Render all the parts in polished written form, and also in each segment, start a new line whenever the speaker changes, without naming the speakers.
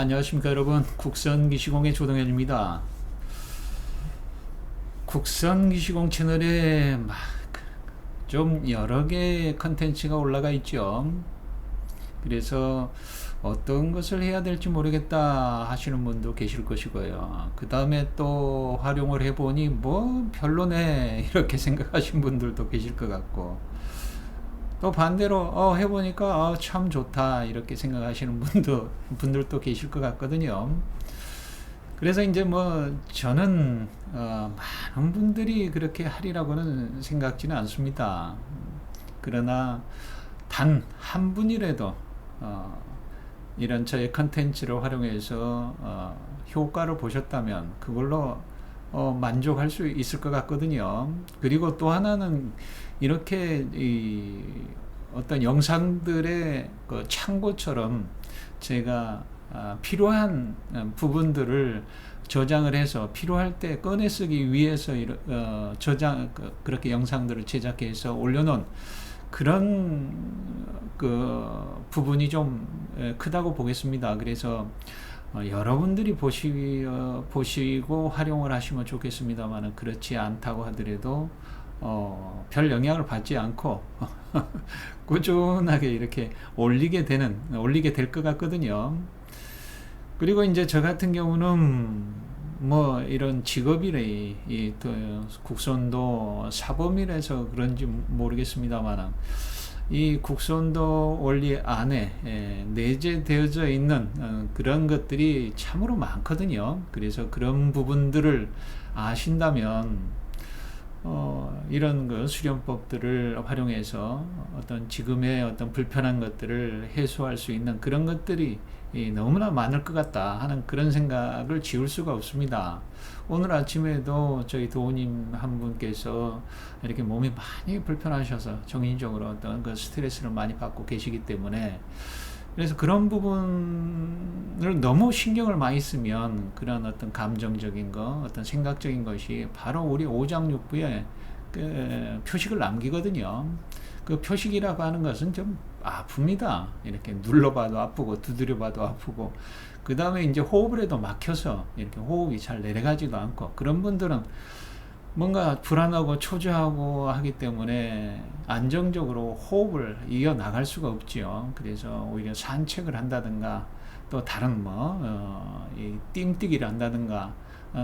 안녕하십니까 여러분. 국선기시공의 조동현입니다. 국선기시공 채널에 좀 여러 개의 컨텐츠가 올라가 있죠. 그래서 어떤 것을 해야 될지 모르겠다 하시는 분도 계실 것이고요. 그 다음에 또 활용을 해보니 뭐 별로네 이렇게 생각하시는 분들도 계실 것 같고, 또 반대로 해보니까 참 좋다 이렇게 생각하시는 분들도 계실 것 같거든요. 그래서 이제 뭐 저는 많은 분들이 그렇게 하리라고는 생각지는 않습니다. 그러나 단 한 분이라도 이런 저의 컨텐츠를 활용해서 효과를 보셨다면 그걸로 만족할 수 있을 것 같거든요. 그리고 또 하나는 이렇게 어떤 영상들의 그 창고처럼 제가 필요한 부분들을 저장을 해서 필요할 때 꺼내 쓰기 위해서 그렇게 영상들을 제작해서 올려놓은 그런 그 부분이 좀 크다고 보겠습니다. 그래서 여러분들이 보시고 활용을 하시면 좋겠습니다만, 그렇지 않다고 하더라도 별 영향을 받지 않고 꾸준하게 이렇게 올리게 될 것 같거든요. 그리고 이제 저 같은 경우는 뭐 이런 직업이래, 국선도 사범이라서 그런지 모르겠습니다만, 이 국선도 원리 안에 내재되어져 있는 그런 것들이 참으로 많거든요. 그래서 그런 부분들을 아신다면 이런 그 수련법들을 활용해서 어떤 지금의 어떤 불편한 것들을 해소할 수 있는 그런 것들이 너무나 많을 것 같다 하는 그런 생각을 지울 수가 없습니다. 오늘 아침에도 저희 도우님 한 분께서 이렇게 몸이 많이 불편하셔서 정신적으로 어떤 그 스트레스를 많이 받고 계시기 때문에, 그래서 그런 부분을 너무 신경을 많이 쓰면 그런 어떤 감정적인 거, 어떤 생각적인 것이 바로 우리 오장육부에 그 표식을 남기거든요. 그 표식이라고 하는 것은 좀 아픕니다. 이렇게 눌러봐도 아프고 두드려봐도 아프고, 그 다음에 이제 호흡을 해도 막혀서 이렇게 호흡이 잘 내려가지도 않고, 그런 분들은 뭔가 불안하고 초조하고 하기 때문에 안정적으로 호흡을 이어나갈 수가 없지요. 그래서 오히려 산책을 한다든가, 또 다른 이 띵뛰기를 한다든가,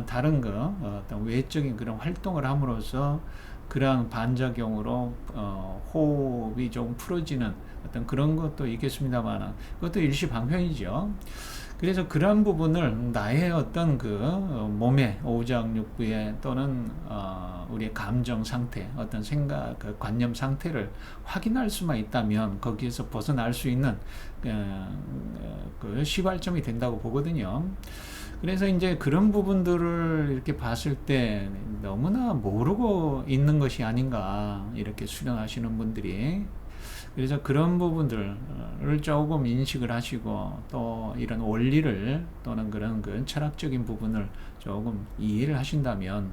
다른 어떤 외적인 그런 활동을 함으로써 그러한 반작용으로 호흡이 좀 풀어지는 어떤 그런 것도 있겠습니다만, 그것도 일시방편이죠. 그래서 그러한 부분을 나의 어떤 그 몸의 오장육부에 또는 우리의 감정 상태, 어떤 생각, 그 관념 상태를 확인할 수만 있다면 거기에서 벗어날 수 있는 그 시발점이 된다고 보거든요. 그래서 이제 그런 부분들을 이렇게 봤을 때 너무나 모르고 있는 것이 아닌가 이렇게 수련하시는 분들이. 그래서 그런 부분들을 조금 인식을 하시고, 또 이런 원리를 또는 그런 그 철학적인 부분을 조금 이해를 하신다면,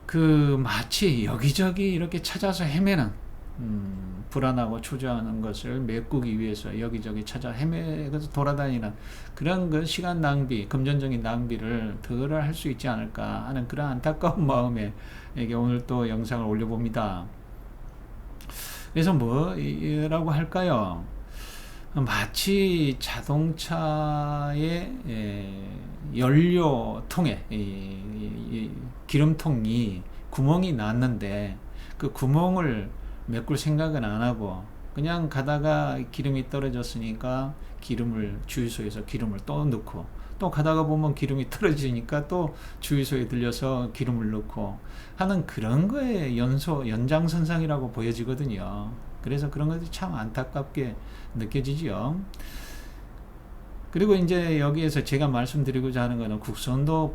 그 마치 여기저기 이렇게 찾아서 헤매는 불안하고 초조하는 것을 메꾸기 위해서 여기저기 찾아 헤매서 돌아다니는 그런 그 시간 낭비, 금전적인 낭비를 덜 할 수 있지 않을까 하는 그런 안타까운 마음에 오늘 또 영상을 올려봅니다. 그래서 뭐라고 할까요? 마치 자동차의 연료통에 기름통이 구멍이 났는데, 그 구멍을 메꿀 생각은 안 하고 그냥 가다가 기름이 떨어졌으니까 주유소에서 기름을 또 넣고, 또 가다가 보면 기름이 떨어지니까 또 주유소에 들려서 기름을 넣고 하는 그런 거에 연장선상이라고 보여지거든요. 그래서 그런 것이 참 안타깝게 느껴지죠. 그리고 이제 여기에서 제가 말씀드리고자 하는 것은 국선도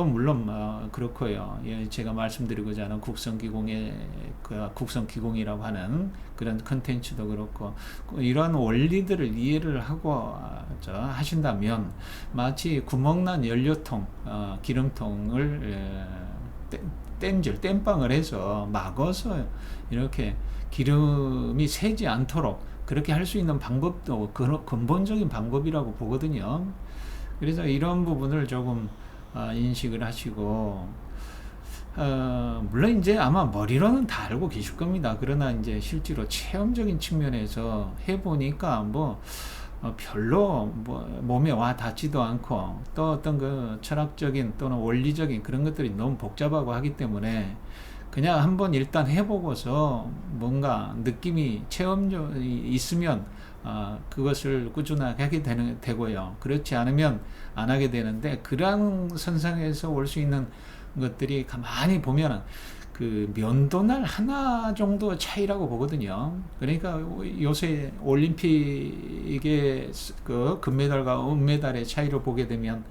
물론 그렇고요. 제가 말씀드리고자 하는 국선기공이라고 하는 그런 컨텐츠도 그렇고, 이러한 원리들을 이해를 하고 하신다면 마치 구멍난 연료통, 기름통을 땜빵을 해서 막아서 이렇게 기름이 새지 않도록 그렇게 할 수 있는 방법도 근본적인 방법이라고 보거든요. 그래서 이런 부분을 조금 인식을 하시고, 물론 이제 아마 머리로는 다 알고 계실 겁니다. 그러나 이제 실제로 체험적인 측면에서 해보니까 별로 몸에 와 닿지도 않고, 또 어떤 그 철학적인 또는 원리적인 그런 것들이 너무 복잡하고 하기 때문에 그냥 한번 일단 해보고서 뭔가 느낌이 체험이 있으면 그것을 꾸준하게 하게 되고요. 그렇지 않으면 안 하게 되는데, 그러한 선상에서 올 수 있는 것들이 가만히 보면 그 면도날 하나 정도 차이라고 보거든요. 그러니까 요새 올림픽의 그 금메달과 은메달의 차이를 보게 되면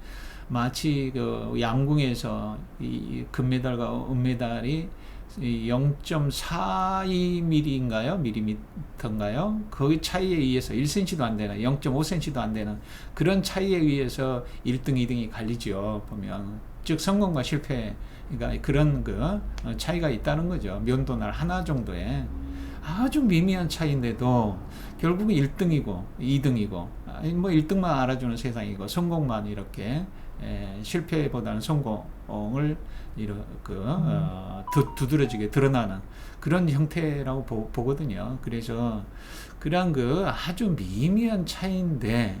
마치 그 양궁에서 이 금메달과 은메달이 0.42mm인가요? 밀리미터인가요? 그 차이에 의해서 1cm도 안 되는, 0.5cm도 안 되는 그런 차이에 의해서 1등, 2등이 갈리죠. 보면. 즉, 성공과 실패, 그러니까 그런 그 차이가 있다는 거죠. 면도날 하나 정도에. 아주 미미한 차이인데도 결국은 1등이고 2등이고, 뭐 1등만 알아주는 세상이고, 성공만 이렇게 실패보다는 성공을 두드러지게 드러나는 그런 형태라고 보거든요. 그래서 그런 그 아주 미미한 차이인데,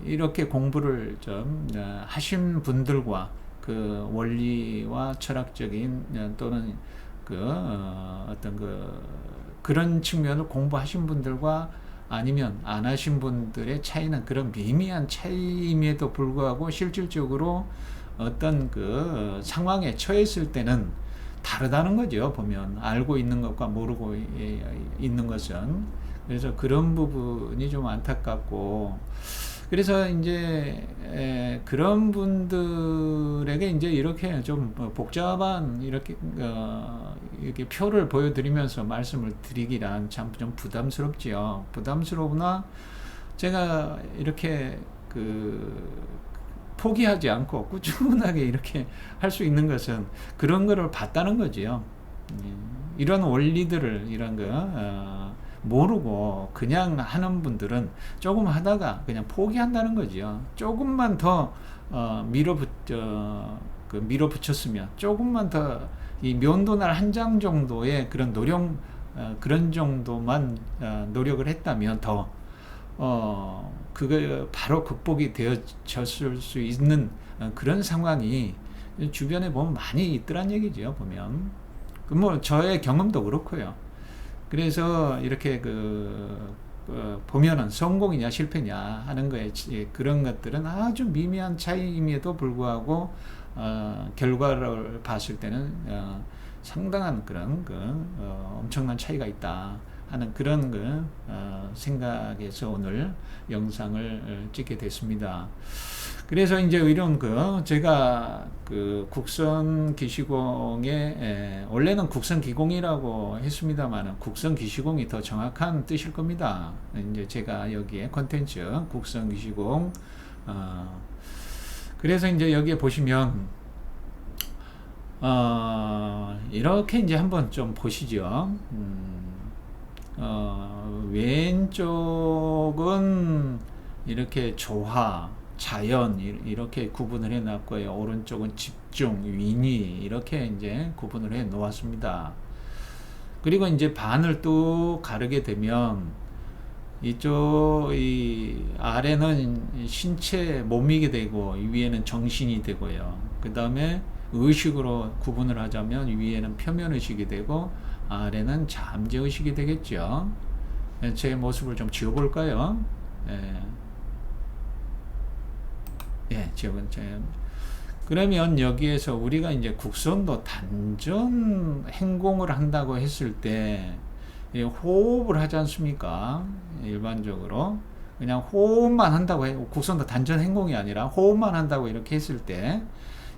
이렇게 공부를 좀 하신 분들과 그 원리와 철학적인 또는 어떤 그런 측면을 공부하신 분들과 아니면 안 하신 분들의 차이는 그런 미미한 차이임에도 불구하고 실질적으로 어떤 그 상황에 처했을 때는 다르다는 거죠. 보면 알고 있는 것과 모르고 있는 것은. 그래서 그런 부분이 좀 안타깝고, 그래서 이제 그런 분들에게 이제 이렇게 좀 복잡한 이렇게 표를 보여드리면서 말씀을 드리기란 참 좀 부담스럽지요. 부담스러우나 제가 이렇게 포기하지 않고 꾸준하게 이렇게 할 수 있는 것은 그런 거를 봤다는 거지요. 이런 원리들을 모르고 그냥 하는 분들은 조금 하다가 그냥 포기한다는 거죠. 조금만 더 밀어붙였으면, 조금만 더 이 면도날 한 장 정도의 그런 그런 정도만 노력을 했다면 더 그거 바로 극복이 되어졌을 수 있는 그런 상황이 주변에 보면 많이 있더란 얘기죠. 보면 뭐 저의 경험도 그렇고요. 그래서 이렇게 보면은 성공이냐 실패냐 하는 거에 그런 것들은 아주 미미한 차이임에도 불구하고 결과를 봤을 때는 상당한 그런 엄청난 차이가 있다 하는 그런 생각에서 오늘 영상을 찍게 됐습니다. 그래서 이제 이런 제가 국선기시공에 원래는 국선기공이라고 했습니다만 국선기시공이 더 정확한 뜻일 겁니다. 이제 제가 여기에 콘텐츠 국선기시공 그래서 이제 여기에 보시면 이렇게 이제 한번 좀 보시죠. 왼쪽은 이렇게 조화, 자연 이렇게 구분을 해 놨고요. 오른쪽은 집중, 위니 이렇게 이제 구분을 해 놓았습니다. 그리고 이제 반을 또 가르게 되면 이 아래는 신체 몸이게 되고 위에는 정신이 되고요. 그 다음에 의식으로 구분을 하자면 위에는 표면의식이 되고 아래는 잠재의식이 되겠죠. 제 모습을 좀 지워볼까요? 그러면 여기에서 우리가 이제 국선도 단전 행공을 한다고 했을 때 호흡을 하지 않습니까? 일반적으로 그냥 호흡만 한다고 국선도 단전 행공이 아니라 호흡만 한다고 이렇게 했을 때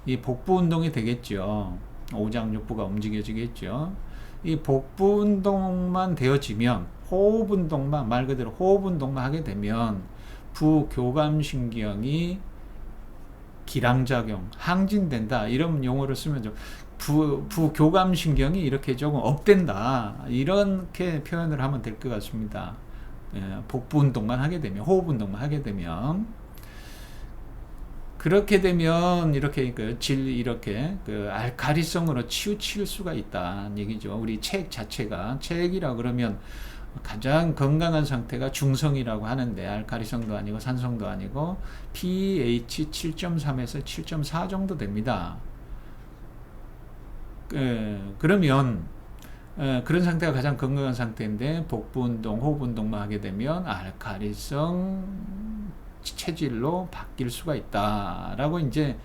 이 복부 운동이 되겠죠. 오장육부가 움직여지겠죠. 이 복부 운동만 되어지면 호흡 운동만 말 그대로 호흡 운동만 하게 되면 부교감신경이 기량작용, 항진된다 이런 용어를 쓰면 좀 부교감신경이 이렇게 조금 업된다 이렇게 표현을 하면 될 것 같습니다. 복부 운동만 하게 되면, 호흡 운동만 하게 되면, 그렇게 되면 이렇게 이렇게 알칼리성으로 치우칠 수가 있다는 얘기죠. 우리 체액 자체가, 체액이라 그러면 가장 건강한 상태가 중성이라고 하는데, 알칼리성도 아니고 산성도 아니고 pH 7.3에서 7.4 정도 됩니다. 그러면 그런 상태가 가장 건강한 상태인데, 복부 운동, 호흡 운동만 하게 되면 알칼리성 체질로 바뀔 수가 있다라고 이제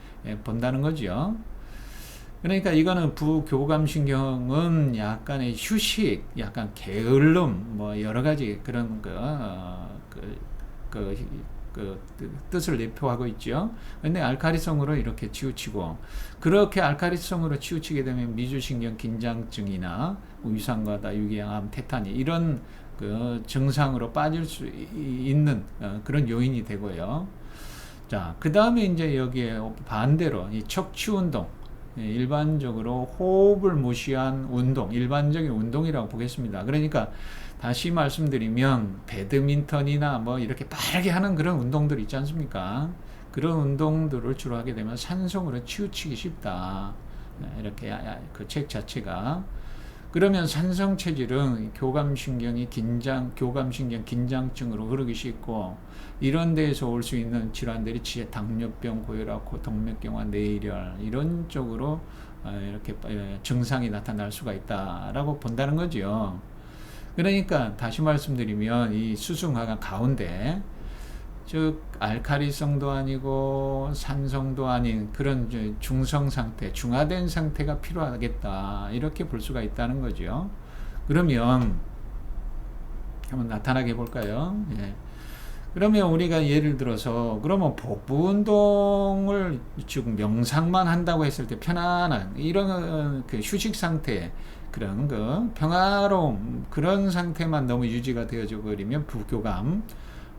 본다는 거죠. 그러니까 이거는 부교감신경은 약간의 휴식, 약간 게을름, 뭐 여러 가지 그런 뜻을 내포하고 있죠. 근데 알칼리성으로 이렇게 치우치고, 그렇게 알칼리성으로 치우치게 되면 미주신경 긴장증이나 위산과다, 유기암, 테타니 이런 증상으로 빠질 수 있는 그런 요인이 되고요. 자, 그 다음에 이제 여기에 반대로 이 척추 운동, 일반적으로 호흡을 무시한 운동, 일반적인 운동이라고 보겠습니다. 그러니까 다시 말씀드리면 배드민턴이나 뭐 이렇게 빠르게 하는 그런 운동들 있지 않습니까? 그런 운동들을 주로 하게 되면 산성으로 치우치기 쉽다. 이렇게 그 책 자체가. 그러면 산성 체질은 교감신경 긴장증으로 흐르기 쉽고, 이런 데에서 올 수 있는 질환들이 당뇨병, 고혈압, 고동맥경화, 뇌혈 이런 쪽으로 이렇게 증상이 나타날 수가 있다라고 본다는 거죠. 그러니까 다시 말씀드리면 이 수승화가 가운데, 즉 알칼리성도 아니고 산성도 아닌 그런 중성 상태, 중화된 상태가 필요하겠다 이렇게 볼 수가 있다는 거죠. 그러면 한번 나타나게 볼까요? 예. 그러면 우리가 예를 들어서, 그러면 복부 운동을 지금 명상만 한다고 했을 때 편안한 이런 그 휴식 상태, 그런 평화로움, 그런 상태만 너무 유지가 되어져 버리면 부교감,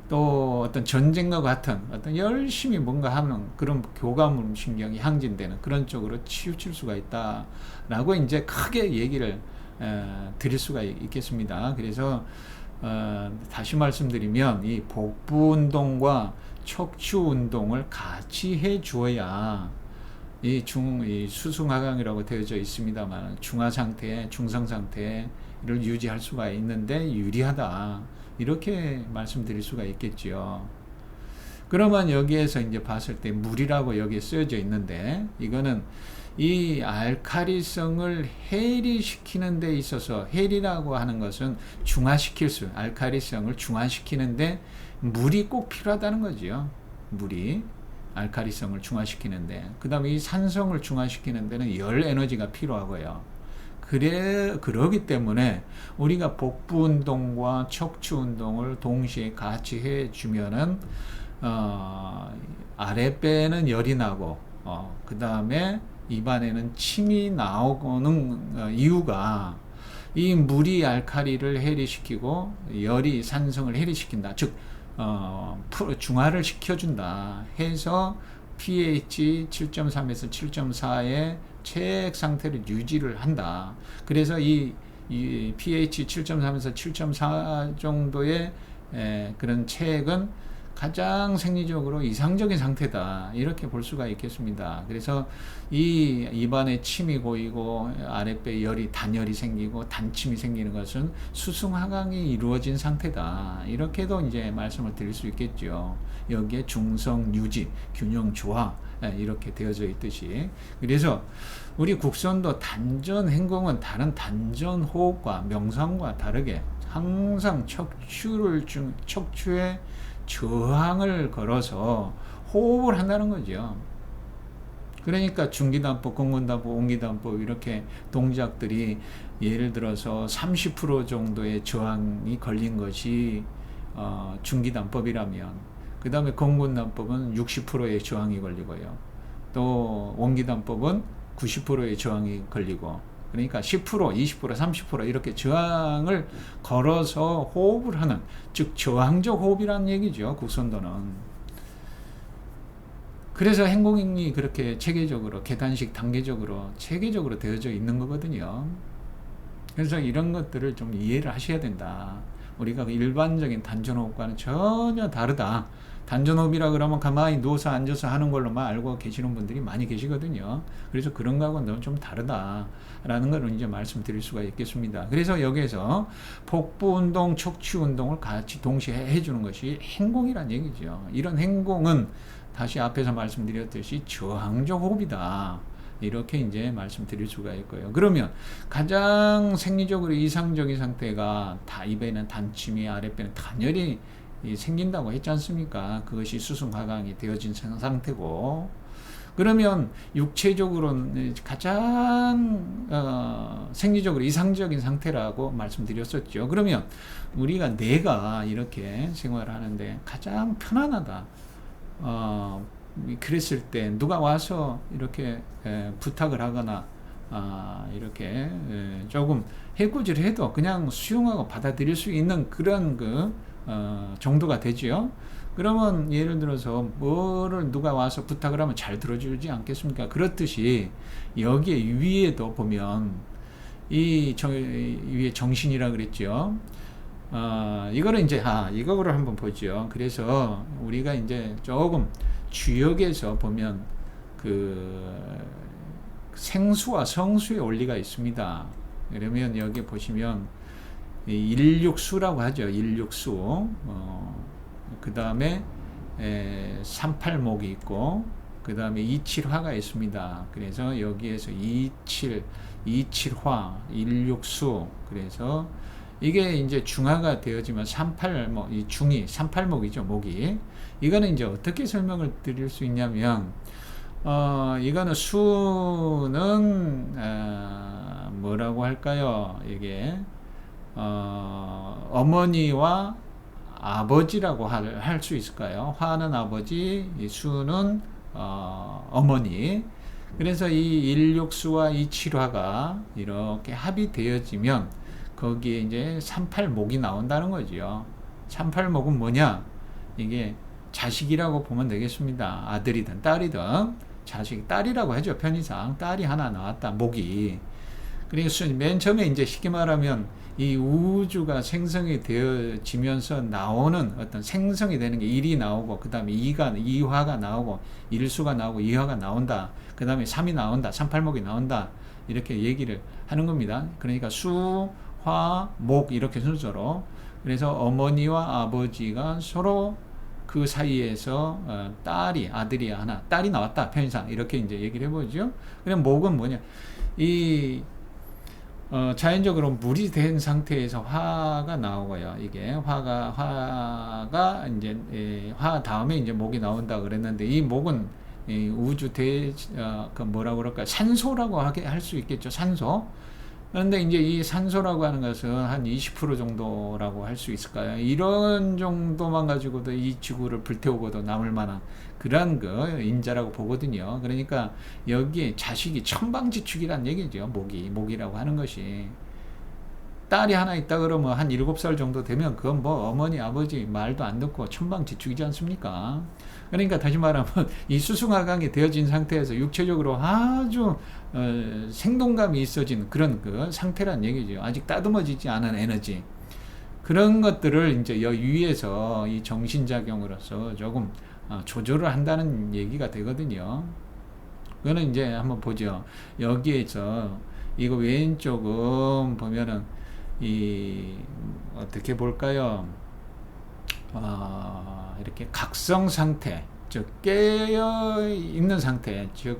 또 어떤 전쟁과 같은 어떤 열심히 뭔가 하는 그런 교감 신경이 항진되는 그런 쪽으로 치우칠 수가 있다라고 이제 크게 얘기를 드릴 수가 있겠습니다. 그래서 다시 말씀드리면 이 복부 운동과 척추 운동을 같이 해 주어야 이 수승하강이라고 되어져 있습니다만, 중화 상태, 중성 상태를 유지할 수가 있는데 유리하다, 이렇게 말씀드릴 수가 있겠죠. 그러면 여기에서 이제 봤을 때 물이라고 여기에 쓰여져 있는데, 이거는 이 알칼리성을 해리시키는 데 있어서, 해리라고 하는 것은 중화시킬 수, 알칼리성을 중화시키는데 물이 꼭 필요하다는 거죠. 물이 알칼리성을 중화시키는데, 그 다음에 이 산성을 중화시키는 데는 열 에너지가 필요하고요. 그러기 때문에 우리가 복부 운동과 척추 운동을 동시에 같이 해주면은 아랫배에는 열이 나고, 그 다음에 입안에는 침이 나오는 이유가, 이 물이 알칼리를 해리시키고 열이 산성을 해리시킨다, 즉 중화를 시켜준다 해서 pH 7.3에서 7.4의 체액 상태를 유지를 한다. 그래서 이 pH 7.3에서 7.4 정도의 그런 체액은 가장 생리적으로 이상적인 상태다, 이렇게 볼 수가 있겠습니다. 그래서 이 입안에 침이 고이고 아랫배 열이, 단열이 생기고 단침이 생기는 것은 수승하강이 이루어진 상태다, 이렇게도 이제 말씀을 드릴 수 있겠죠. 여기에 중성 유지, 균형 조화 이렇게 되어져 있듯이. 그래서 우리 국선도 단전 행공은 다른 단전 호흡과 명상과 다르게 항상 척추에 저항을 걸어서 호흡을 한다는 거죠. 그러니까 중기단법, 공문단법, 옹기단법 이렇게 동작들이 예를 들어서 30% 정도의 저항이 걸린 것이 중기단법이라면, 그 다음에 공문단법은 60%의 저항이 걸리고요. 또 옹기단법은 90%의 저항이 걸리고, 그러니까 10%, 20%, 30% 이렇게 저항을 걸어서 호흡을 하는, 즉 저항적 호흡이라는 얘기죠, 국선도는. 그래서 행복이 그렇게 체계적으로 계단식 단계적으로 체계적으로 되어져 있는 거거든요. 그래서 이런 것들을 좀 이해를 하셔야 된다. 우리가 그 일반적인 단전호흡과는 전혀 다르다. 단전호흡이라 그러면 가만히 누워서 앉아서 하는 걸로만 알고 계시는 분들이 많이 계시거든요. 그래서 그런 거하고는 좀 다르다라는 걸 이제 말씀드릴 수가 있겠습니다. 그래서 여기에서 복부 운동, 척추 운동을 같이 동시에 해주는 것이 행공이란 얘기죠. 이런 행공은 다시 앞에서 말씀드렸듯이 저항적 호흡이다. 이렇게 이제 말씀드릴 수가 있고요. 그러면 가장 생리적으로 이상적인 상태가 입에는 단침이, 아랫배는 단열이 생긴다고 했지 않습니까? 그것이 수승화강이 되어진 상태고, 그러면 육체적으로는 가장 생리적으로 이상적인 상태라고 말씀드렸었죠. 그러면 우리가 내가 이렇게 생활을 하는데 가장 편안하다. 그랬을 때 누가 와서 이렇게 부탁을 하거나 이렇게 조금 해코지를 해도 그냥 수용하고 받아들일 수 있는 그런 정도가 되죠. 그러면 예를 들어서 뭐를 누가 와서 부탁을 하면 잘 들어주지 않겠습니까? 그렇듯이 여기에 위에도 보면 위에 정신이라 그랬죠. 이거를 이제 이거를 한번 보죠. 그래서 우리가 이제 조금 주역에서 보면 그 생수와 성수의 원리가 있습니다. 그러면 여기 보시면 일육수라고 하죠. 일육수. 그 다음에 38목이 있고, 그 다음에 27화가 있습니다. 그래서 여기에서 27화, 일육수. 그래서 이게 이제 중화가 되어지면 38목, 이 중이 38목이죠, 목이. 이거는 이제 어떻게 설명을 드릴 수 있냐면, 이거는 수는, 뭐라고 할까요? 이게, 어머니와 아버지라고 할 수 있을까요? 화는 아버지, 이 수는, 어머니. 그래서 이 일육수와 이 칠화가 이렇게 합이 되어지면, 거기에 이제 38목이 나온다는 거죠. 38목은 뭐냐? 이게 자식이라고 보면 되겠습니다. 아들이든 딸이든 자식, 딸이라고 하죠. 편의상 딸이 하나 나왔다. 목이. 그래서 맨 처음에 이제 쉽게 말하면 이 우주가 생성이 되어지면서 나오는 어떤 생성이 되는 게 1이 나오고, 그 다음에 2화가 나오고, 1수가 나오고, 2화가 나온다. 그 다음에 3이 나온다. 38목이 나온다. 이렇게 얘기를 하는 겁니다. 그러니까 수, 화, 목 이렇게 순서로. 그래서 어머니와 아버지가 서로 그 사이에서 아들이 하나, 딸이 나왔다. 편의상 이렇게 이제 얘기를 해보죠. 그럼 목은 뭐냐? 자연적으로 물이 된 상태에서 화가 나오고요. 이게 화가 이제 화 다음에 이제 목이 나온다 그랬는데, 이 목은 우주 뭐라고 그럴까? 산소라고 할 수 있겠죠. 산소. 그런데 이제 이 산소라고 하는 것은 한 20% 정도라고 할 수 있을까요? 이런 정도만 가지고도 이 지구를 불태우고도 남을 만한 그런 인자라고 보거든요. 그러니까 여기에 자식이 천방지축이란 얘기죠. 목이라고 하는 것이. 딸이 하나 있다 그러면 한 7살 정도 되면 그건 뭐 어머니 아버지 말도 안 듣고 천방지축이지 않습니까? 그러니까 다시 말하면 이 수승화강이 되어진 상태에서 육체적으로 아주 생동감이 있어진 그런 상태란 얘기죠. 아직 따듬어지지 않은 에너지. 그런 것들을 이제 위에서 이 정신작용으로서 조금 조절을 한다는 얘기가 되거든요. 그거는 이제 한번 보죠. 여기에서 이거 왼쪽은 보면은 어떻게 볼까요? 이렇게 각성 상태, 즉 깨어 있는 상태, 즉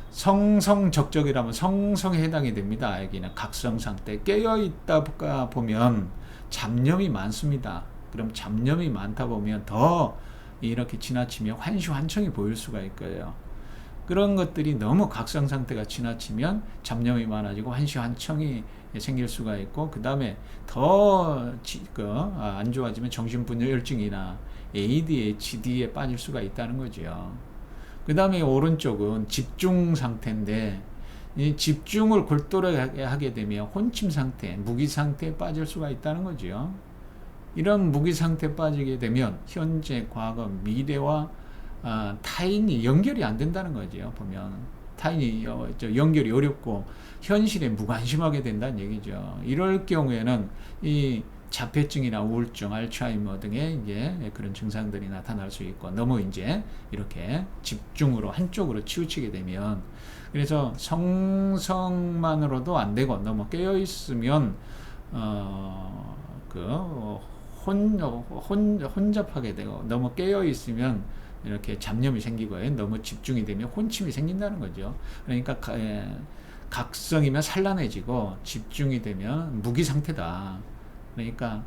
성성적적이라면 성성에 해당이 됩니다. 여기는 각성 상태, 깨어 있다 보면 잡념이 많습니다. 그럼 잡념이 많다 보면 더 이렇게 지나치면 환시환청이 보일 수가 있고요. 그런 것들이 너무 각성 상태가 지나치면 잡념이 많아지고 환시환청이 생길 수가 있고, 그 다음에 더 안 좋아지면 정신분열증이나 ADHD에 빠질 수가 있다는 거죠. 그 다음에 오른쪽은 집중 상태인데, 이 집중을 골똘하게 하게 되면 혼침 상태, 무기 상태에 빠질 수가 있다는 거죠. 이런 무기 상태에 빠지게 되면 현재, 과거, 미래와 타인이 연결이 안 된다는 거죠. 보면 타인이 연결이 어렵고 현실에 무관심하게 된다는 얘기죠. 이럴 경우에는 이 자폐증이나 우울증, 알츠하이머 등의 이제 그런 증상들이 나타날 수 있고, 너무 이제 이렇게 집중으로 한쪽으로 치우치게 되면, 그래서 성성만으로도 안 되고 너무 깨어 있으면 혼잡하게 되고, 너무 깨어 있으면 이렇게 잡념이 생기고, 너무 집중이 되면 혼침이 생긴다는 거죠. 그러니까 각성이면 산란해지고 집중이 되면 무기 상태다. 그러니까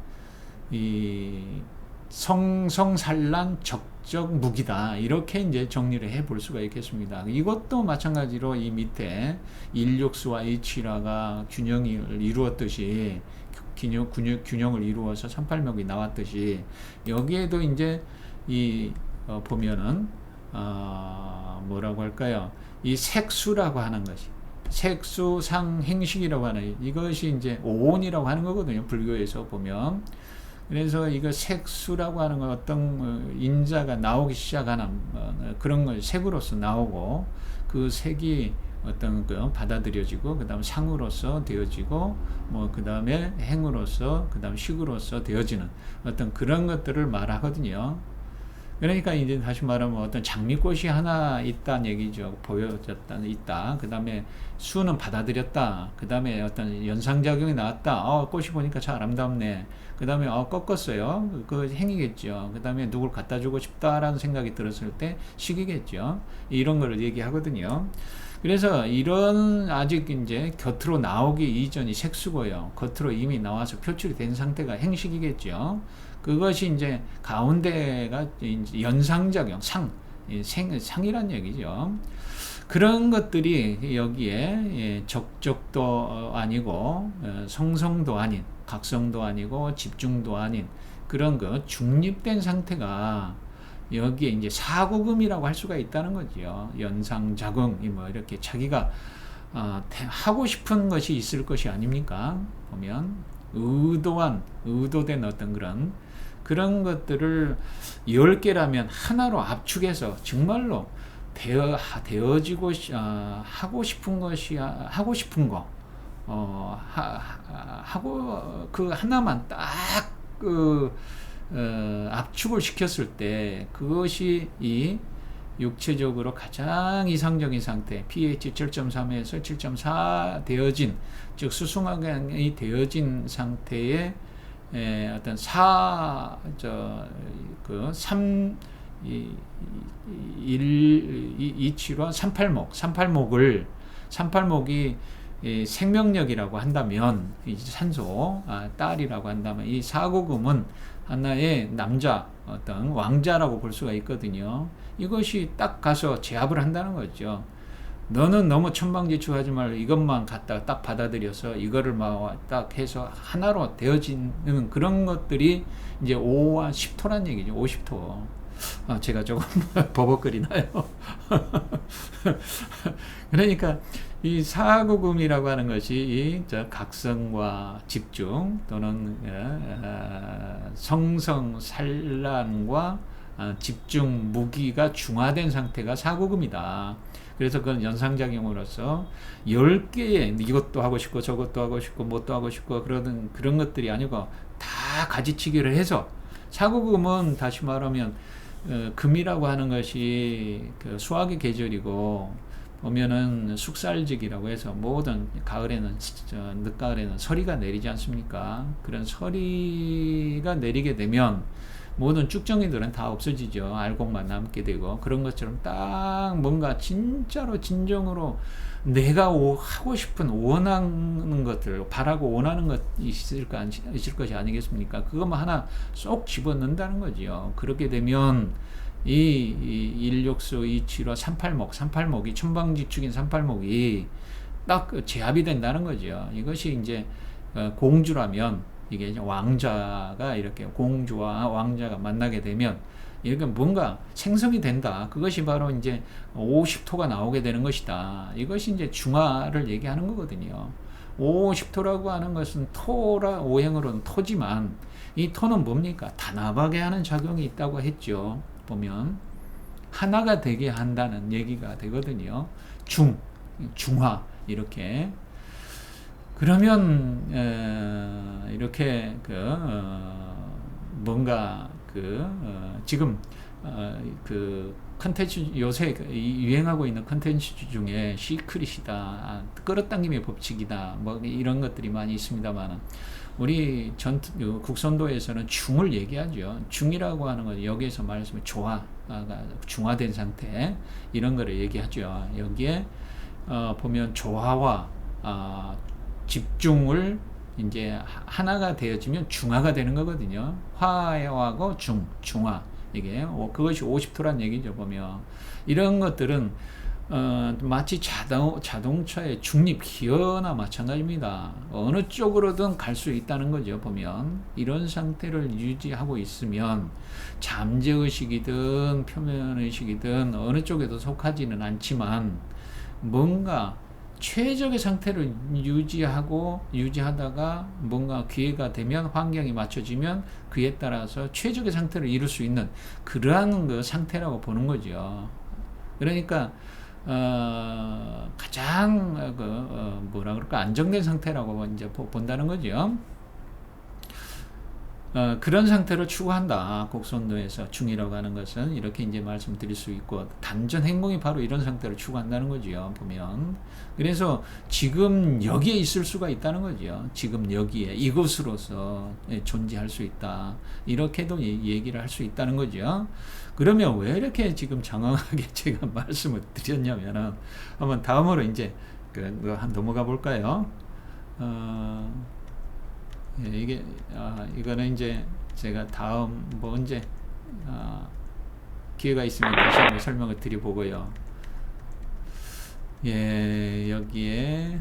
이 성산란 적적 무기다, 이렇게 이제 정리를 해볼 수가 있겠습니다. 이것도 마찬가지로 이 밑에 일육수와 H라가 균형을 이루었듯이, 균형을 이루어서 38목이 나왔듯이, 여기에도 이제 보면은 뭐라고 할까요? 이 색수라고 하는 것이, 색수상행식이라고 하는, 이것이 이제 오온이라고 하는 거거든요, 불교에서 보면. 그래서 이거 색수라고 하는 건 어떤 인자가 나오기 시작하는 그런 걸 색으로서 나오고, 그 색이 어떤 받아들여지고, 그 다음 상으로서 되어지고, 그 다음에 행으로서, 그 다음 식으로서 되어지는 어떤 그런 것들을 말하거든요. 그러니까 이제 다시 말하면 어떤 장미꽃이 하나 있다는 얘기죠. 있다. 그 다음에 수는 받아들였다. 그 다음에 어떤 연상작용이 나왔다. 꽃이 보니까 참 아름답네. 그 다음에 꺾었어요. 그 행이겠죠. 그 다음에 누굴 갖다 주고 싶다라는 생각이 들었을 때 식이겠죠. 이런 거를 얘기하거든요. 그래서 이런 아직 이제 곁으로 나오기 이전이 색수고요. 겉으로 이미 나와서 표출이 된 상태가 행식이겠죠. 그것이 이제 가운데가 이제 연상작용, 상이란 얘기죠. 그런 것들이 여기에 적적도 아니고, 성성도 아닌, 각성도 아니고, 집중도 아닌 그런 중립된 상태가 여기에 이제 사구금이라고 할 수가 있다는 거죠. 연상작용, 이렇게 자기가 하고 싶은 것이 있을 것이 아닙니까? 보면 의도된 어떤 그런 것들을 10개라면 하나로 압축해서 정말로 되어지고, 하고 싶은 것이, 하고 싶은 거, 하고, 그 하나만 딱, 압축을 시켰을 때, 그것이 이 육체적으로 가장 이상적인 상태, pH 7.3에서 7.4 되어진, 즉 수승화경이 되어진 상태의 어떤 3.127화 38목이 생명력이라고 한다면, 산소, 딸이라고 한다면, 이 사구금은 하나의 남자, 어떤 왕자라고 볼 수가 있거든요. 이것이 딱 가서 제압을 한다는 거죠. 너는 너무 천방지축하지 말고 이것만 갖다가 딱 받아들여서 이거를 막 딱 해서 하나로 되어지는 그런 것들이 이제 5와 10토란 얘기죠. 50토. 제가 조금 버벅거리나요? 그러니까 이 사구금이라고 하는 것이 이 각성과 집중 또는 성성산란과 집중 무기가 중화된 상태가 사구금이다. 그래서 그건 연상작용으로서 10개의 이것도 하고 싶고 저것도 하고 싶고 뭣도 하고 싶고 그런 것들이 아니고 다 가지치기를 해서, 사구금은 다시 말하면 금이라고 하는 것이 그 수학의 계절이고, 보면은 숙살직이라고 해서 모든 가을에는, 늦가을에는 서리가 내리지 않습니까? 그런 서리가 내리게 되면 모든 쭉정이들은 다 없어지죠. 알곡만 남게 되고, 그런 것처럼 딱 뭔가 진짜로 진정으로 내가 하고 싶은 원하는 것들, 바라고 원하는 것 있을 것이 아니겠습니까? 그것만 하나 쏙 집어넣는다는 거죠. 그렇게 되면 이 일육수, 275, 38목이 천방지축인 38목이 딱 제압이 된다는 거죠. 이것이 이제 공주라면, 이게 왕자가 이렇게 공주와 왕자가 만나게 되면 이렇게 뭔가 생성이 된다. 그것이 바로 이제 50토가 나오게 되는 것이다. 이것이 이제 중화를 얘기하는 거거든요. 50토라고 하는 것은 오행으로는 토지만, 이 토는 뭡니까? 단합하게 하는 작용이 있다고 했죠. 보면 하나가 되게 한다는 얘기가 되거든요. 중화 이렇게. 그러면 이렇게 뭔가 지금 컨텐츠 요새 유행하고 있는 컨텐츠 중에 시크릿이다, 끌어당김의 법칙이다, 뭐 이런 것들이 많이 있습니다만, 우리 국선도에서는 중을 얘기하죠. 중이라고 하는 건 여기에서 말하면 중화된 상태, 이런 거를 얘기하죠. 여기에 보면 조화와 집중을 이제 하나가 되어지면 중화가 되는 거거든요. 화하고 중화, 이게 그것이 50토란 얘기죠. 보면 이런 것들은 마치 자동차의 중립 기어나 마찬가지입니다. 어느 쪽으로든 갈 수 있다는 거죠. 보면 이런 상태를 유지하고 있으면 잠재의식이든 표면의식이든 어느 쪽에도 속하지는 않지만, 뭔가 최적의 상태를 유지하다가 뭔가 기회가 되면, 환경이 맞춰지면 그에 따라서 최적의 상태를 이룰 수 있는 그러한 상태라고 보는 거죠. 그러니까 가장 뭐라 그럴까, 안정된 상태라고 이제 본다는 거죠. 그런 상태를 추구한다. 곡선도에서 중이라고 하는 것은 이렇게 이제 말씀드릴 수 있고, 단전 행동이 바로 이런 상태를 추구한다는 거죠. 보면. 그래서 지금 여기에 있을 수가 있다는 거죠. 지금 여기에 이곳으로서 존재할 수 있다. 이렇게도 얘기를 할 수 있다는 거죠. 그러면 왜 이렇게 지금 장황하게 제가 말씀을 드렸냐면은, 한번 다음으로 이제 넘어가 볼까요? 이게 이거는 이제 제가 다음 언제 기회가 있으면 다시 한번 설명을 드려보고요. 예, 여기에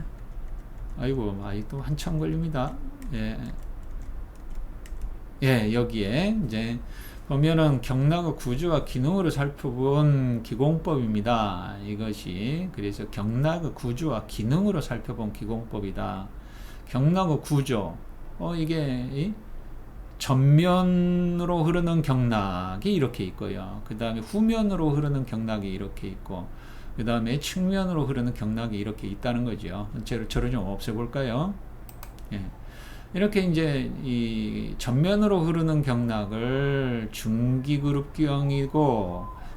아이고 또 한참 걸립니다. 예, 여기에 이제 보면은 경락의 구조와 기능으로 살펴본 기공법입니다. 이것이 그래서 경락의 구조와 기능으로 살펴본 기공법이다. 경락의 구조, 이게 전면으로 흐르는 경락이 이렇게 있고요. 그 다음에 후면으로 흐르는 경락이 이렇게 있고, 그 다음에 측면으로 흐르는 경락이 이렇게 있다는 거죠. 저를 좀 없애볼까요? 예. 이렇게 이제 이 전면으로 흐르는 경락을 중기그룹경이고,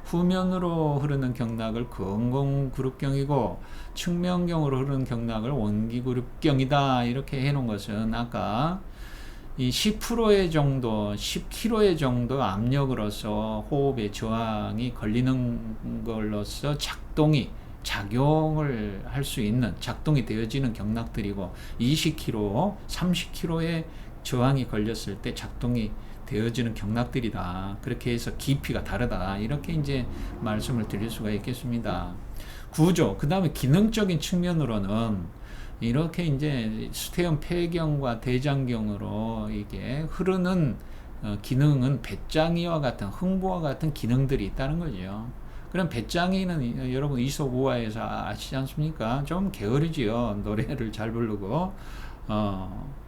후면으로 흐르는 경락을 근공그룹경이고, 측면경으로 흐르는 경락을 원기그룹경이다. 이렇게 해놓은 것은 아까 이 10%의 정도, 10kg의 정도 압력으로서 호흡의 저항이 걸리는 걸로서 작용을 할 수 있는, 작동이 되어지는 경락들이고, 20kg, 30kg의 저항이 걸렸을 때 작동이 되어지는 경락들이다. 그렇게 해서 깊이가 다르다. 이렇게 이제 말씀을 드릴 수가 있겠습니다. 구조, 그 다음에 기능적인 측면으로는 이렇게 이제 수태염 폐경과 대장경으로 이게 흐르는 기능은 배짱이와 같은, 흥부와 같은 기능들이 있다는 거죠. 그럼 배짱이는 여러분 이솝우화에서 아시지 않습니까? 좀 게으르지요. 노래를 잘 부르고,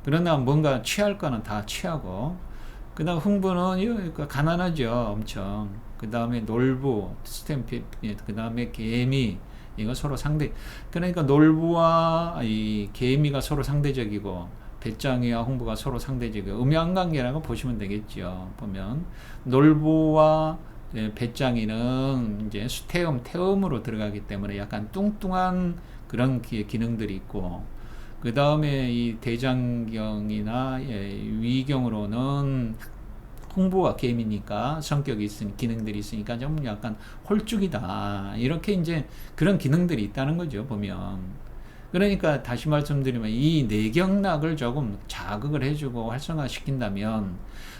그러나 뭔가 취할 거는 다 취하고, 그 다음 흥부는 가난하죠. 엄청. 그 다음에 놀부, 스탬피, 그 다음에 개미, 이거 서로 그러니까 놀부와 이 개미가 서로 상대적이고, 배짱이와 흥부가 서로 상대적이고, 음양관계라고 보시면 되겠죠. 보면 놀부와 배짱이는 이제 수태음, 태음으로 들어가기 때문에 약간 뚱뚱한 그런 기능들이 있고, 그 다음에 이 대장경이나 위경으로는 흥부와 개미니까 성격이 있으니, 기능들이 있으니까 좀 약간 홀쭉이다. 이렇게 이제 그런 기능들이 있다는 거죠. 보면. 그러니까 다시 말씀드리면 이 내경락을 조금 자극을 해주고 활성화시킨다면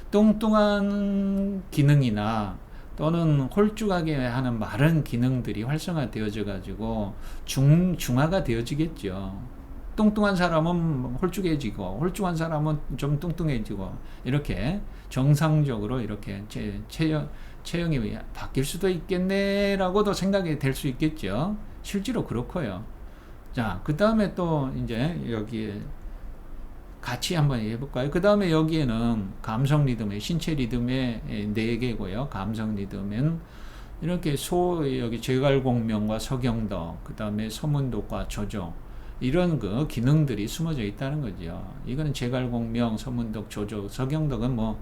뚱뚱한 기능이나 또는 홀쭉하게 하는 마른 기능들이 활성화되어져 가지고 중화가 되어지겠죠. 뚱뚱한 사람은 홀쭉해지고, 홀쭉한 사람은 좀 뚱뚱해지고, 이렇게 정상적으로 이렇게 체형이 바뀔 수도 있겠네라고도 생각이 될 수 있겠죠. 실제로 그렇고요. 자, 그 다음에 또 이제 여기에 같이 한번 해볼까요? 그 다음에 여기에는 감성 리듬의, 신체 리듬의 4개고요. 감성 리듬은 이렇게 여기 제갈공명과 서경덕, 그 다음에 서문독과 조조, 이런 그 기능들이 숨어져 있다는 거죠. 이거는 제갈공명, 서문독, 조조, 서경덕은 뭐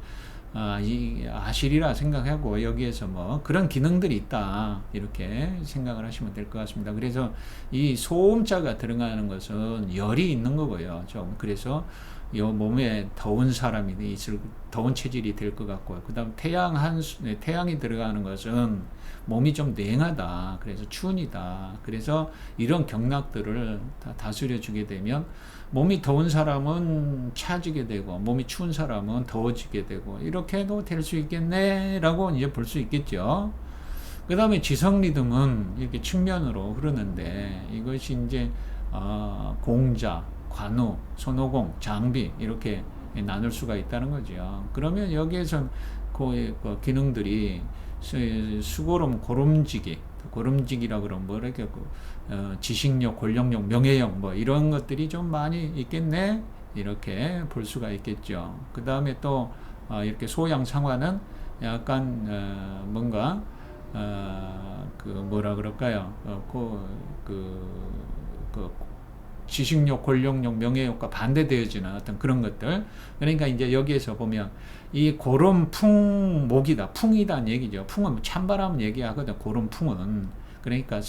이 아실이라 생각하고 여기에서 뭐 그런 기능들이 있다 이렇게 생각을 하시면 될 것 같습니다. 그래서 이 소음자가 들어가는 것은 열이 있는 거고요. 좀 그래서 요 몸에 더운 사람이 더운 체질이 될 것 같고요. 그다음 태양이 들어가는 것은 몸이 좀 냉하다. 그래서 추운이다. 그래서 이런 경락들을 다 다스려 주게 되면 몸이 더운 사람은 차지게 되고 몸이 추운 사람은 더워지게 되고 이렇게 해도 될 수 있겠네라고 이제 볼 수 있겠죠. 그 다음에 지성 리듬은 이렇게 측면으로 흐르는데 이것이 이제 공자, 관우, 손오공, 장비 이렇게 나눌 수가 있다는 거죠. 그러면 여기에서 그 기능들이 수고름, 고름지기라 그러면 뭐 이렇게 지식력, 권력력, 명예력 뭐 이런 것들이 좀 많이 있겠네 이렇게 볼 수가 있겠죠. 그 다음에 또 이렇게 소양상화는 약간 뭔가 그 뭐라 그럴까요? 지식력, 권력력, 명예욕과 반대되어지는 어떤 그런 것들. 그러니까 이제 여기에서 보면 이 고름풍목이다, 풍이다는 얘기죠. 풍은 찬바람 얘기하거든. 고름풍은 그러니까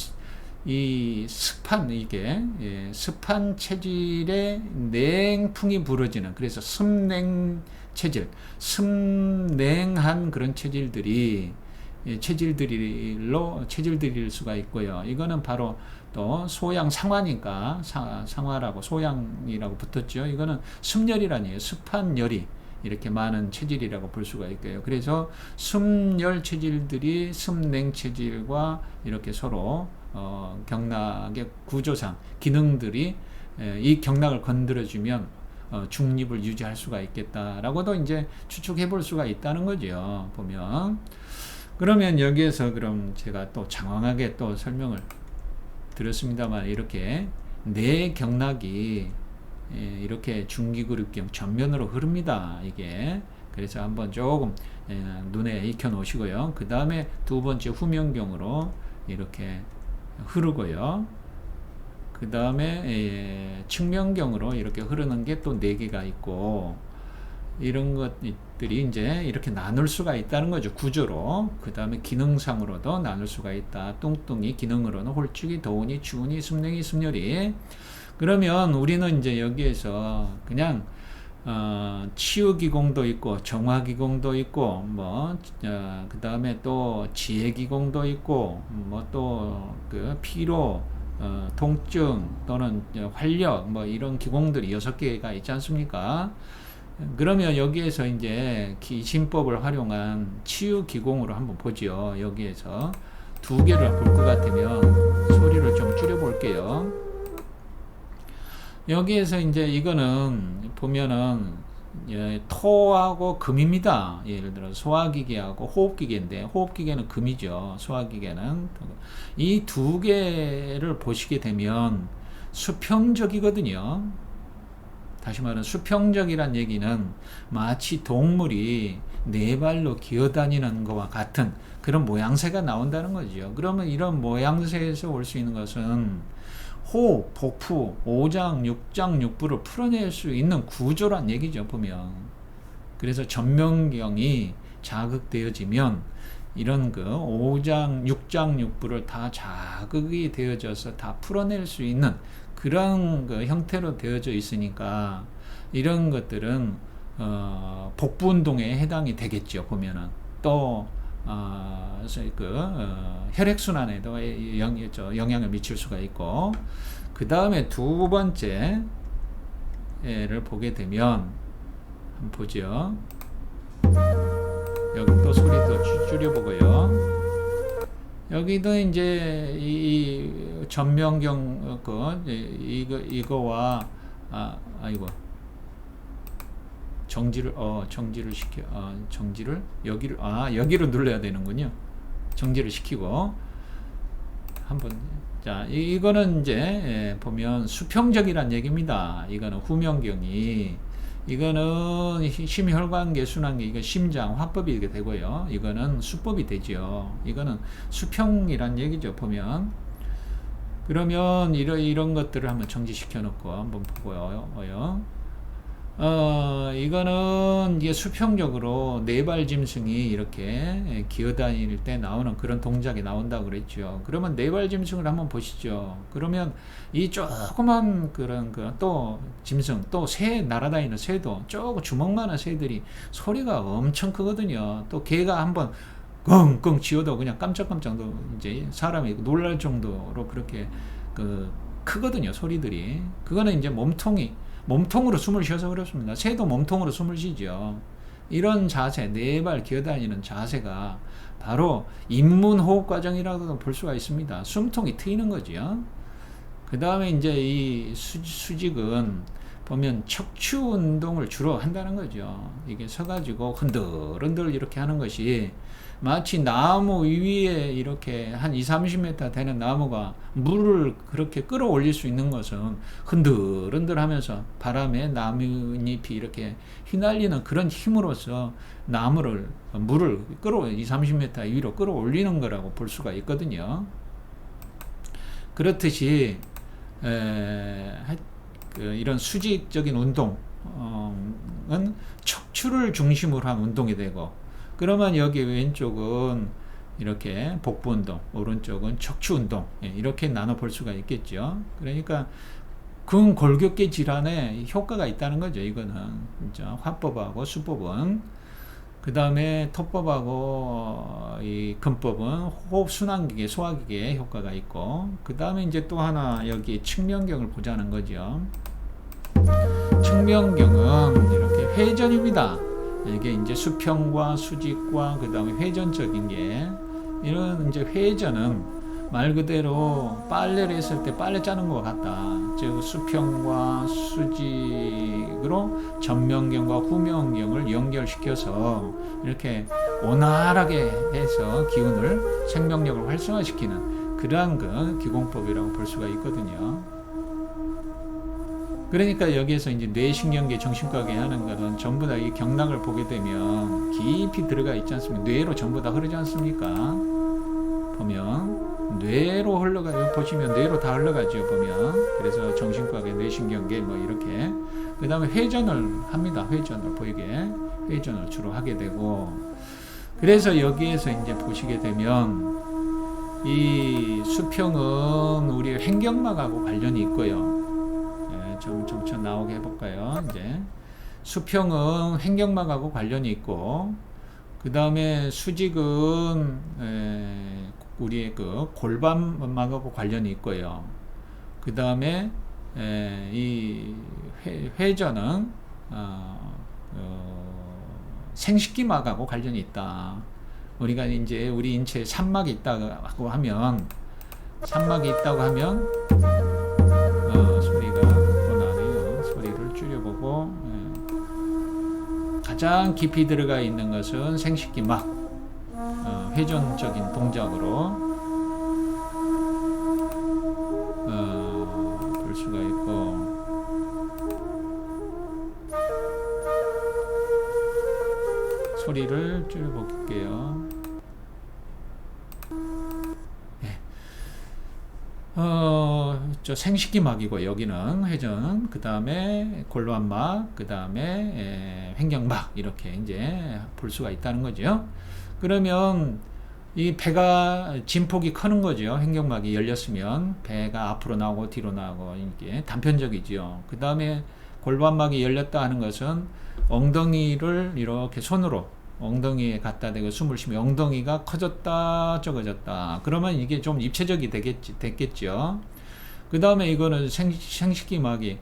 이 습한 습한 체질의 냉풍이 불어지는 그래서 습냉 체질, 습냉한 그런 체질들일 수가 있고요. 이거는 바로 또 소양 상화니까 상화라고 소양이라고 붙었죠. 이거는 습열이라니에요. 습한 열이 이렇게 많은 체질이라고 볼 수가 있고요. 그래서 습열 체질들이 습냉 체질과 이렇게 서로 경락의 구조상 기능들이 이 경락을 건드려주면 중립을 유지할 수가 있겠다라고도 이제 추측해 볼 수가 있다는 거죠. 보면 그러면 여기에서 그럼 제가 또 장황하게 또 설명을 드렸습니다만 이렇게 내 경락이 이렇게 중기그룹경 전면으로 흐릅니다. 이게 그래서 한번 조금 눈에 익혀 놓으시고요. 그 다음에 두 번째 후면경으로 이렇게 흐르고요. 그 다음에 측면경으로 이렇게 흐르는 게 또 4개가 있고 이런 것들이 이제 이렇게 나눌 수가 있다는 거죠. 구조로. 그 다음에 기능상으로도 나눌 수가 있다. 뚱뚱이 기능으로는 홀쭉이, 더운이, 추운이, 습냉이, 습열이. 그러면 우리는 이제 여기에서 그냥 치유기공도 있고 정화기공도 있고 뭐 그 다음에 또 지혜기공도 있고 뭐 또 그 피로 통증 또는 활력 뭐 이런 기공들이 6개가 있지 않습니까? 그러면 여기에서 이제 기신법을 활용한 치유 기공으로 한번 보죠. 여기에서 2개를 볼 것 같으면 소리를 좀 줄여 볼게요. 여기에서 이제 이거는 보면은 토하고 금입니다. 예를 들어 소화기계하고 호흡기계인데 호흡기계는 금이죠. 소화기계는 이 2개를 보시게 되면 수평적이거든요. 다시 말하면 수평적이란 얘기는 마치 동물이 4발로 기어다니는 것과 같은 그런 모양새가 나온다는 거죠. 그러면 이런 모양새에서 올 수 있는 것은 호흡, 복부, 5장, 6장, 6부를 풀어낼 수 있는 구조란 얘기죠. 보면 그래서 전면경이 자극되어지면 이런 그 5장, 6장, 6부를 다 자극이 되어져서 다 풀어낼 수 있는 그런 그 형태로 되어져 있으니까 이런 것들은 복부 운동에 해당이 되겠죠. 보면은 또 혈액순환에도 영향을 미칠 수가 있고 그 다음에 2번째를 보게 되면 한번 보죠. 여기 또 소리도 줄여보고요. 여기도 이제 이 전면경 이거와 이거 정지를 시켜 정지를 여기로 눌러야 되는군요. 정지를 시키고 한번 자 이거는 이제 보면 수평적이란 얘기입니다. 이거는 후면경이 이거는 심혈관계 순환계, 이거 심장 화법이 되고요. 이거는 수법이 되죠. 이거는 수평이란 얘기죠. 보면 그러면 이런 것들을 한번 정지시켜 놓고 한번 보고요. 이거는 이게 수평적으로 네발 짐승이 이렇게 기어다닐 때 나오는 그런 동작이 나온다고 그랬죠. 그러면 네발 짐승을 한번 보시죠. 그러면 이 조그만 그런 또 짐승, 또 새, 날아다니는 새도 조금 주먹만한 새들이 소리가 엄청 크거든요. 또 개가 한번 끙끙 쥐어도 그냥 깜짝깜짝도 이제 사람이 놀랄 정도로 그렇게 크거든요. 소리들이. 그거는 이제 몸통으로 숨을 쉬어서 그렇습니다. 새도 몸통으로 숨을 쉬죠. 이런 자세, 네 발 기어다니는 자세가 바로 입문호흡 과정이라고도 볼 수가 있습니다. 숨통이 트이는 거죠. 그 다음에 이제 이 수직은 보면 척추 운동을 주로 한다는 거죠. 이게 서가지고 흔들흔들 이렇게 하는 것이 마치 나무 위에 이렇게 한 20-30m 되는 나무가 물을 그렇게 끌어올릴 수 있는 것은 흔들흔들 하면서 바람에 나뭇잎이 이렇게 휘날리는 그런 힘으로써 물을 20-30m 위로 끌어올리는 거라고 볼 수가 있거든요. 그렇듯이 이런 수직적인 운동은 척추를 중심으로 한 운동이 되고, 그러면 여기 왼쪽은 이렇게 복부 운동, 오른쪽은 척추 운동, 이렇게 나눠 볼 수가 있겠죠. 그러니까 근골격계 질환에 효과가 있다는 거죠. 이거는 진짜 화법하고 수법은. 그 다음에 토법하고 이 근법은 호흡 순환기계, 소화기계에 효과가 있고, 그 다음에 이제 또 하나 여기 측면경을 보자는 거죠. 측면경은 이렇게 회전입니다. 이게 이제 수평과 수직과 그 다음에 회전적인 게, 이런 이제 회전은 말 그대로 빨래를 했을 때 빨래 짜는 것 같다. 즉 수평과 수직으로 전면경과 후면경을 연결시켜서 이렇게 원활하게 해서 기운을, 생명력을 활성화시키는 그러한 기공법이라고 볼 수가 있거든요. 그러니까 여기에서 이제 뇌신경계, 정신과계 하는 것은 전부 다 이 경락을 보게 되면 깊이 들어가 있지 않습니까? 뇌로 전부 다 흐르지 않습니까? 보면 뇌로 흘러가요. 보시면 뇌로 다 흘러가죠. 보면 그래서 정신과계, 뇌신경계 뭐 이렇게. 그 다음에 회전을 합니다. 회전을 보이게 회전을 주로 하게 되고, 그래서 여기에서 이제 보시게 되면 이 수평은 우리 횡격막하고 관련이 있고요. 점점 나오게 해볼까요? 이제 수평은 횡격막하고 관련이 있고, 그 다음에 수직은 우리의 골반막하고 관련이 있고요. 그 다음에 이 회전은 생식기막하고 관련이 있다. 우리가 이제 우리 인체에 산막이 있다고 하면 소리가 소리를 줄여보고, 가장 깊이 들어가 있는 것은 생식기막, 회전적인 동작으로 볼 수가 있고, 소리를 줄여볼게요. 저 생식기막이고, 여기는 회전, 그 다음에 골반막, 그 다음에 횡격막, 이렇게 이제 볼 수가 있다는 거죠. 그러면 이 배가 진폭이 크는 거죠. 횡격막이 열렸으면 배가 앞으로 나오고 뒤로 나오고, 이게 단편적이죠. 그 다음에 골반막이 열렸다 하는 것은 엉덩이를 이렇게 손으로 엉덩이에 갖다 대고 숨을 쉬면 엉덩이가 커졌다 적어졌다, 그러면 이게 좀 입체적이 됐겠죠. 그 다음에 이거는 생식기막이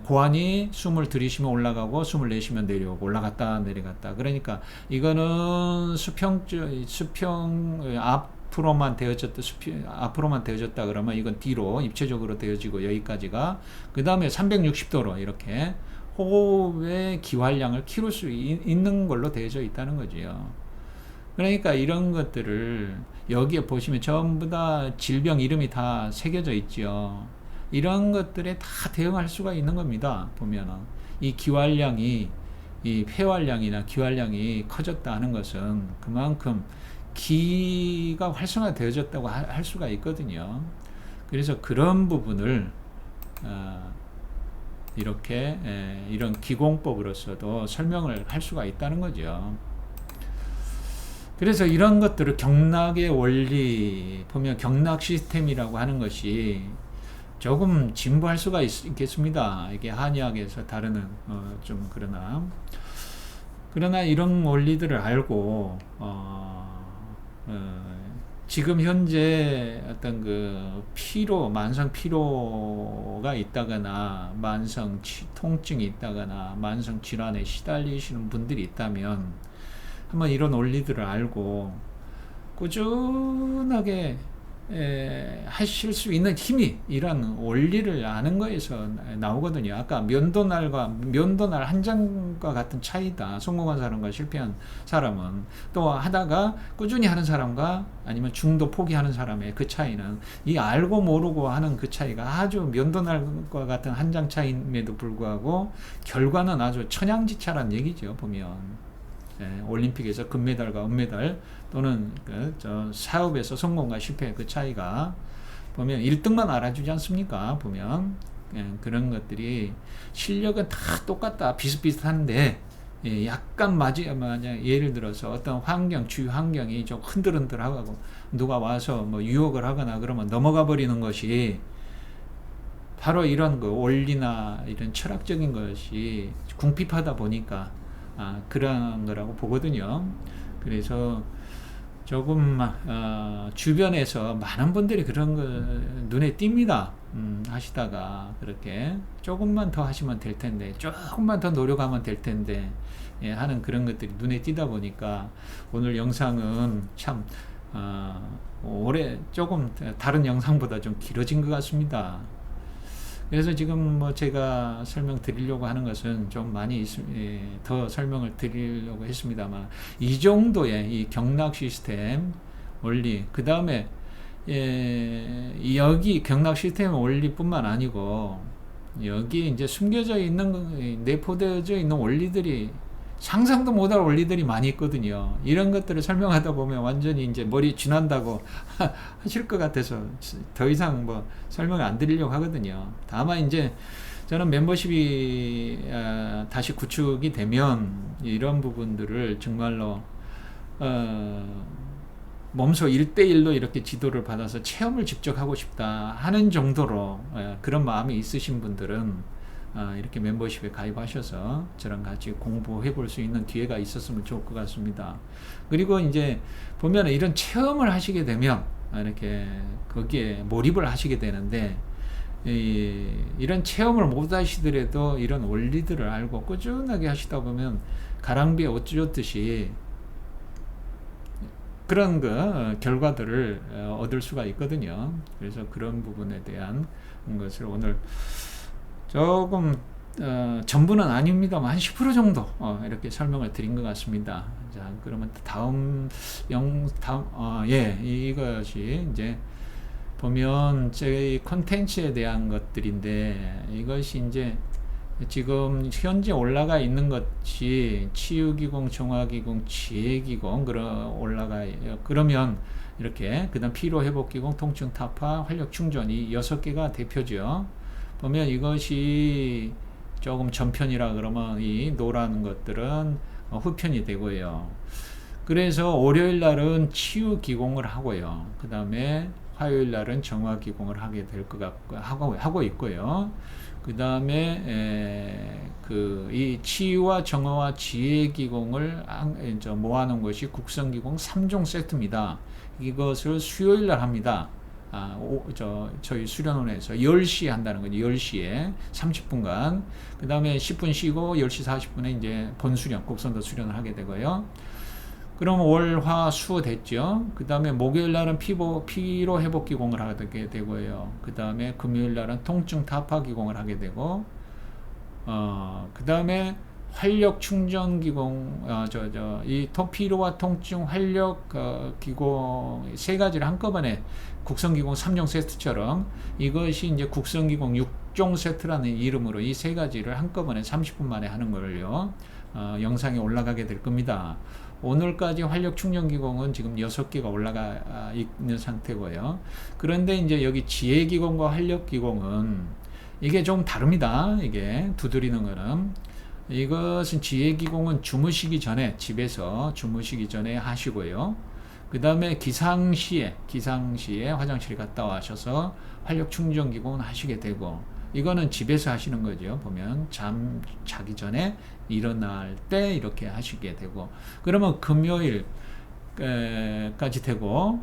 고환이 숨을 들이쉬면 올라가고 숨을 내쉬면 내려오고, 올라갔다 내려갔다. 그러니까 이거는 수평 앞으로만 되어졌다 그러면 이건 뒤로 입체적으로 되어지고, 여기까지가. 그 다음에 360도로 이렇게 호흡의 기활량을 키울 수 있는 걸로 되어져 있다는 거죠. 그러니까 이런 것들을 여기에 보시면 전부 다 질병 이름이 다 새겨져 있죠. 이런 것들에 다 대응할 수가 있는 겁니다. 보면은 이 기활량이 이 폐활량이나 기활량이 커졌다 하는 것은 그만큼 기가 활성화되어졌다고 할 수가 있거든요. 그래서 그런 부분을 이렇게 이런 기공법으로서도 설명을 할 수가 있다는 거죠. 그래서 이런 것들을 경락의 원리 보면 경락 시스템이라고 하는 것이 조금 진부할 수가 있겠습니다. 이게 한의학에서 다루는 좀 그러나 이런 원리들을 알고 지금 현재 어떤 그 만성 피로가 있다거나 만성 통증이 있다거나 만성 질환에 시달리시는 분들이 있다면 한번 이런 원리들을 알고 꾸준하게 하실 수 있는 힘이 이런 원리를 아는 거에서 나오거든요. 아까 면도날 한 장과 같은 차이다. 성공한 사람과 실패한 사람은 또 하다가 꾸준히 하는 사람과 아니면 중도 포기하는 사람의 그 차이는 이 알고 모르고 하는 그 차이가 아주 면도날과 같은 한 장 차이임에도 불구하고 결과는 아주 천양지차란 얘기죠. 보면 올림픽에서 금메달과 은메달 또는 사업에서 성공과 실패의 그 차이가 보면 1등만 알아주지 않습니까? 보면 그런 것들이 실력은 다 똑같다 비슷비슷한데 약간 만약 예를 들어서 어떤 주위 환경이 좀 흔들흔들하고 누가 와서 뭐 유혹을 하거나 그러면 넘어가 버리는 것이 바로 이런 그 원리나 이런 철학적인 것이 궁핍하다 보니까 그런 거라고 보거든요. 그래서 조금 주변에서 많은 분들이 그런 거 눈에 띕니다. 하시다가 그렇게 조금만 더 하시면 될 텐데 조금만 더 노력하면 될 텐데 하는 그런 것들이 눈에 띄다 보니까 오늘 영상은 참 조금 다른 영상보다 좀 길어진 것 같습니다. 그래서 지금 뭐 제가 설명드리려고 하는 것은 좀 많이 더 설명을 드리려고 했습니다만 이 정도의 이 경락 시스템 원리 그 다음에 여기 경락 시스템 원리뿐만 아니고 여기 이제 숨겨져 있는 내포되어져 있는 원리들이 상상도 못할 원리들이 많이 있거든요. 이런 것들을 설명하다 보면 완전히 이제 머리 쥐난다고 하실 것 같아서 더 이상 뭐 설명을 안 드리려고 하거든요. 다만 이제 저는 멤버십이 다시 구축이 되면 이런 부분들을 정말로 몸소 1대1로 이렇게 지도를 받아서 체험을 직접 하고 싶다 하는 정도로 그런 마음이 있으신 분들은 이렇게 멤버십에 가입하셔서 저랑 같이 공부해 볼 수 있는 기회가 있었으면 좋을 것 같습니다. 그리고 이제 보면 이런 체험을 하시게 되면 이렇게 거기에 몰입을 하시게 되는데 이런 체험을 못 하시더라도 이런 원리들을 알고 꾸준하게 하시다 보면 가랑비에 옷 쥐었듯이 그런 결과들을 얻을 수가 있거든요. 그래서 그런 부분에 대한 것을 오늘 조금 전부는 아닙니다만 한 10% 정도 이렇게 설명을 드린 것 같습니다. 자, 그러면 이것이 이제 보면 제 콘텐츠에 대한 것들인데 이것이 이제 지금 현재 올라가 있는 것이 치유기공, 정화기공, 지혜기공 그러면 이렇게 그다음 피로회복기공, 통증 타파, 활력 충전 이 6개가 대표죠. 보면 이것이 조금 전편이라 그러면 이 노란 것들은 후편이 되고요. 그래서 월요일 날은 치유 기공을 하고요. 그 다음에 화요일 날은 정화 기공을 하게 될 것 같고 하고 있고요. 그 다음에 이 치유와 정화와 지혜 기공을 모아놓은 것이 국성 기공 3종 세트입니다. 이것을 수요일 날 합니다. 저희 수련원에서 10시에 한다는 거죠. 10시에 30분간. 그 다음에 10분 쉬고 10시 40분에 이제 본수련, 곡선도 수련을 하게 되고요. 그럼 월, 화, 수 됐죠. 그 다음에 목요일 날은 피로 회복 기공을 하게 되고요. 그 다음에 금요일 날은 통증 타파 기공을 하게 되고, 그 다음에 활력 충전 기공, 이 피로와 통증 활력 기공 세 가지를 한꺼번에 국성기공 3종 세트처럼 이것이 이제 국성기공 6종 세트라는 이름으로 이 세 가지를 한꺼번에 30분 만에 하는 걸요. 영상이 올라가게 될 겁니다. 오늘까지 활력 충전 기공은 지금 6개가 올라가 있는 상태고요. 그런데 이제 여기 지혜 기공과 활력 기공은 이게 좀 다릅니다. 이게 두드리는 거는. 이것은 지혜 기공은 주무시기 전에, 집에서 주무시기 전에 하시고요. 그 다음에 기상시에 화장실 갔다 와셔서 활력 충전 기공은 하시게 되고, 이거는 집에서 하시는 거죠. 보면 자기 전에 일어날 때 이렇게 하시게 되고, 그러면 금요일까지 되고,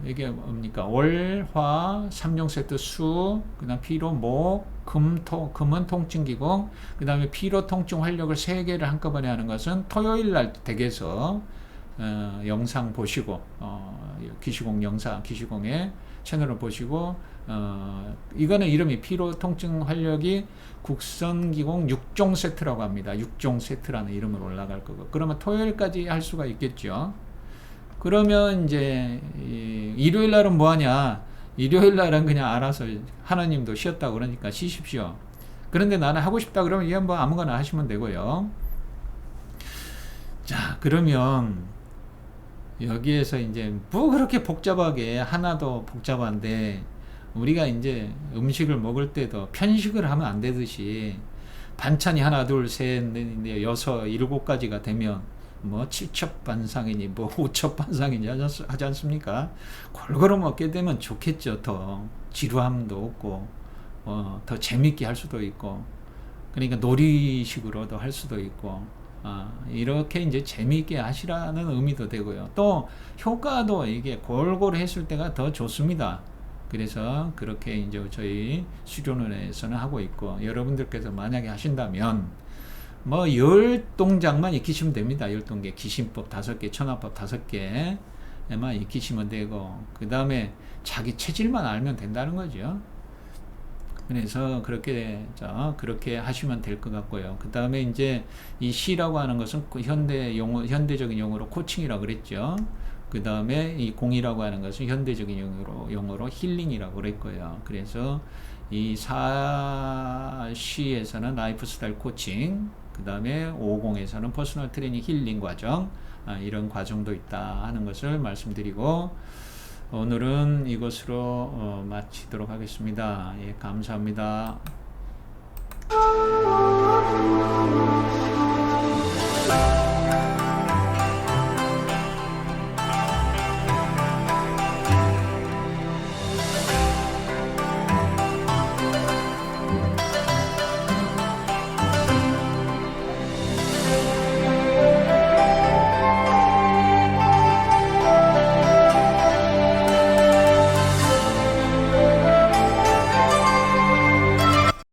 이게 뭡니까? 월, 화, 3종 세트 수, 그 다음 피로, 목, 금은 통증 기공, 그 다음에 피로, 통증, 활력을 3개를 한꺼번에 하는 것은 토요일 날 댁에서 영상 보시고, 기시공 영상, 기시공의 채널을 보시고, 이거는 이름이 피로, 통증, 활력이 국선기공 6종 세트라고 합니다. 6종 세트라는 이름으로 올라갈 거고. 그러면 토요일까지 할 수가 있겠죠. 그러면 이제 일요일 날은 뭐 하냐? 일요일 날은 그냥 알아서 하나님도 쉬었다 그러니까 쉬십시오. 그런데 나는 하고 싶다 그러면 이건 뭐 아무거나 하시면 되고요. 자, 그러면 여기에서 이제 뭐 그렇게 복잡하게, 하나도 복잡한데 우리가 이제 음식을 먹을 때도 편식을 하면 안 되듯이 반찬이 하나 둘 셋 넷 여섯 일곱 가지가 되면 뭐 칠첩반상이니 뭐 오첩반상이니 하지 않습니까? 골고루 먹게 되면 좋겠죠. 더 지루함도 없고 더 재밌게 할 수도 있고, 그러니까 놀이식으로도 할 수도 있고, 이렇게 이제 재미있게 하시라는 의미도 되고요. 또 효과도 이게 골고루 했을 때가 더 좋습니다. 그래서 그렇게 이제 저희 수련원에서는 하고 있고, 여러분들께서 만약에 하신다면 뭐 10동작만 익히시면 됩니다. 10동작 기신법 5개, 천하법 5개만 익히시면 되고, 그 다음에 자기 체질만 알면 된다는 거죠. 그래서 그렇게 하시면 될 것 같고요. 그 다음에 이제 이 시라고 하는 것은 현대적인 용어로 코칭이라고 그랬죠. 그 다음에 이 공이라고 하는 것은 현대적인 용어로 힐링이라고 그랬고요. 그래서 이 4C에서는 라이프 스타일 코칭, 그 다음에 50에서는 퍼스널 트레이닝 힐링 과정, 이런 과정도 있다 하는 것을 말씀드리고, 오늘은 이것으로 마치도록 하겠습니다. 예, 감사합니다.